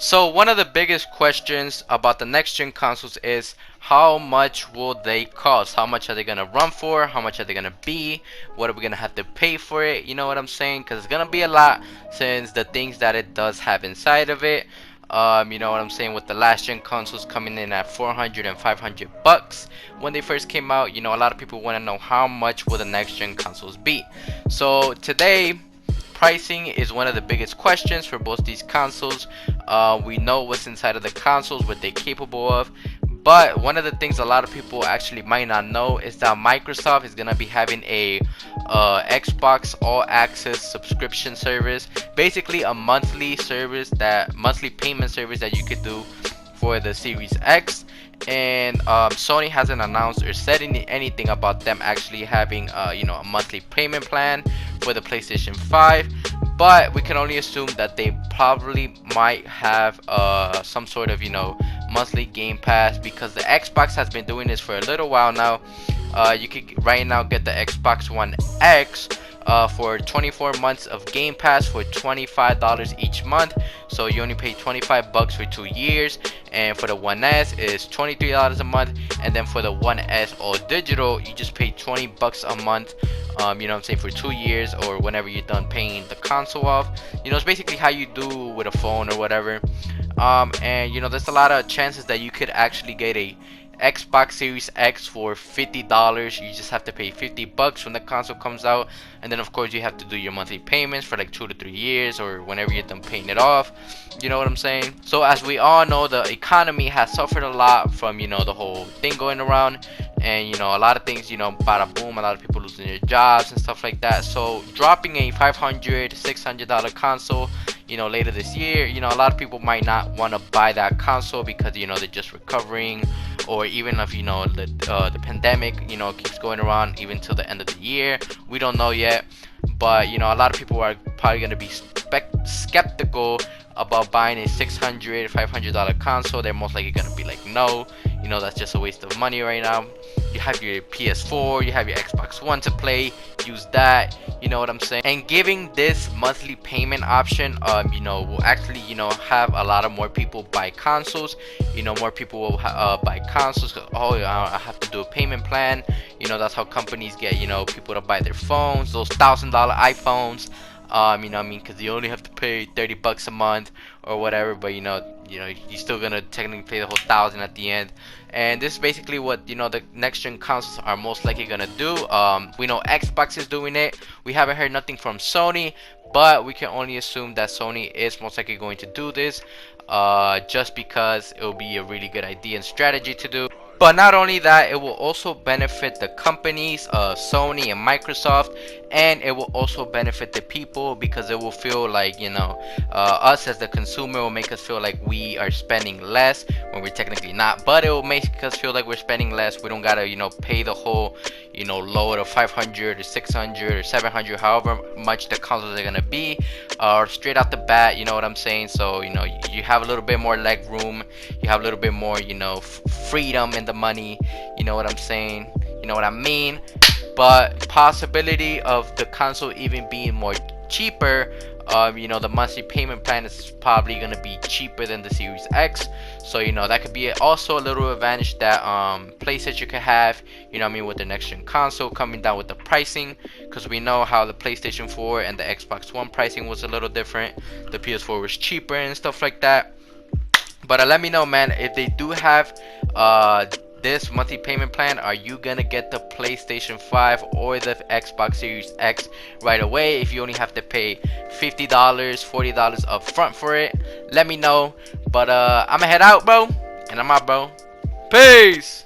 So one of the biggest questions about the next gen consoles is how much will they cost? How much are they gonna run for? How much are they gonna be? What are we gonna have to pay for it? You know what I'm saying? Because it's gonna be a lot since the things that it does have inside of it. You know what I'm saying, with the last gen consoles coming in at 400 and 500 bucks when they first came out. You know, a lot of people want to know how much will the next gen consoles be. So today, pricing is one of the biggest questions for both these consoles. We know what's inside of the consoles, what they're capable of. But one of the things a lot of people actually might not know is that Microsoft is gonna be having a Xbox All Access subscription service, basically a monthly payment service that you could do for the Series X. And Sony hasn't announced or said anything about them actually having a monthly payment plan for the PlayStation 5, but we can only assume that they probably might have some sort of monthly Game Pass, because the Xbox has been doing this for a little while now. You could right now get the Xbox One X for 24 months of Game Pass for $25 each month. So you only pay 25 bucks for 2 years, and for the One S is $23 a month, and then for the One S all digital you just pay 20 bucks a month. You know what I'm saying, for 2 years, or whenever you're done paying the console off. It's basically how you do with a phone or whatever. And there's a lot of chances that you could actually get a Xbox Series X for $50. You just have to pay 50 bucks when the console comes out, and then of course you have to do your monthly payments for like 2 to 3 years, or whenever you're done paying it off. You know what I'm saying? So as we all know, the economy has suffered a lot from the whole thing going around, and a lot of things, bada boom, a lot of people losing their jobs and stuff like that. So dropping a $500-$600 console later this year, a lot of people might not want to buy that console because they're just recovering, or even if the pandemic keeps going around even till the end of the year. We don't know yet, but a lot of people are probably going to be skeptical about buying a $600-$500 console. They're most likely going to be like, no, that's just a waste of money right now. You have your PS4, you have your Xbox One to play, use that, you know what I'm saying. And giving this monthly payment option will actually have a lot of more people buy consoles. More people will buy consoles because, oh, I have to do a payment plan. That's how companies get people to buy their phones, those $1,000 iPhones. Because you only have to pay 30 bucks a month or whatever, but you're still gonna technically pay the whole $1,000 at the end. And this is basically what the next gen consoles are most likely gonna do. We know Xbox is doing it. We haven't heard nothing from Sony, but we can only assume that Sony is most likely going to do this, just because it will be a really good idea and strategy to do. But not only that, it will also benefit the companies of Sony and Microsoft, and it will also benefit the people, because it will feel like us as the consumer will make us feel like we are spending less when we're technically not. But it will make us feel like we're spending less. We don't gotta pay the whole load of 500 or 600 or 700, however much the consoles are gonna be, or straight out the bat. You know what I'm saying? So you have a little bit more leg room, you have a little bit more freedom in the money. You know what I'm saying? You know what I mean? But possibility of the console even being more cheaper, the monthly payment plan is probably going to be cheaper than the Series X. So that could be also a little advantage that PlayStation could have, with the next gen console coming down with the pricing, because we know how the PlayStation 4 and the Xbox One pricing was a little different. The PS4 was cheaper and stuff like that. But let me know, man, if they do have this monthly payment plan, are you gonna get the PlayStation 5 or the Xbox Series X right away? If you only have to pay $50, $40 up front for it, let me know. But I'ma head out, bro, and I'm out, bro. Peace.